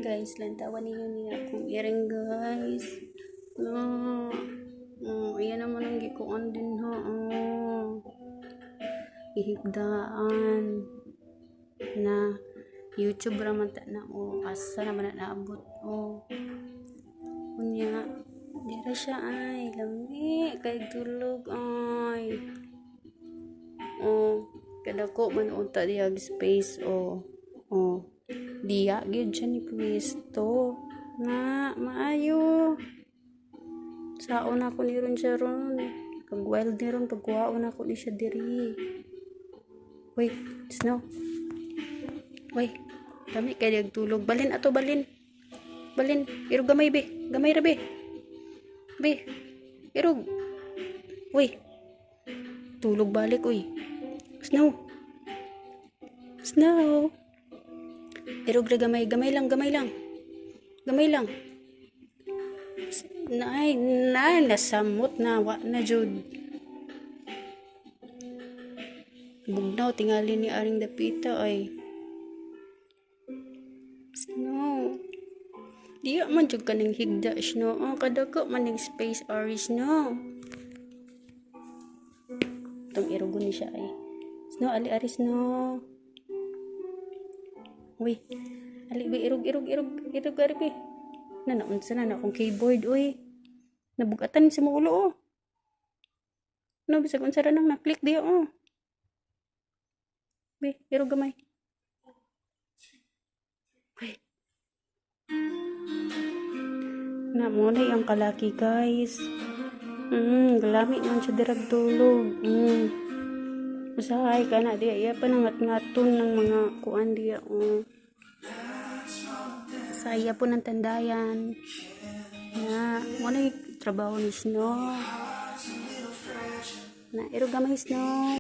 Guys, lantawan niyo niya akong iring guys. No. Ayan naman ang gikuan din ha. Ihigdaan na YouTube raman ta na asa naman na naabot kunya dira siya ay lami kay tulog ay kada ko man unta diag space diya gyud siya ni Kristo nga maayo saon ako ni ron siya ron kag wild ni ron pagkuhaon ako ni siya diri. Uy, Snow. Uy, dami kay tulog. Balin ato, balin. Balin, irog gamay be. Gamay ra be. Be, irog. Uy, tulog balik, uy. Snow. Snow. Irog ra gamay. Gamay lang, gamay lang. Gamay lang. Nasamot na. Wa na, jud. Bugnaw tingali ni aring dapita ay Snow diya man jud kaning higda Snow kadako man ning space aris no tong irugon ni siya ay Snow ali aris no uy ali be irog ari be nanaunsa na akong keyboard uy nabugatan sa ulo no bisag unsa ra nang na-click diya be, irog gamay. Uy. Na mo na yung kalaki guys. Galamit man siya dirag tulog. Usahay ka na diya. Iya pa nangat-ngaton ng mga kuan diya. Saya po ng tandayan. Na, mo na yung trabaho ni Snow. Na, irog gamay Snow.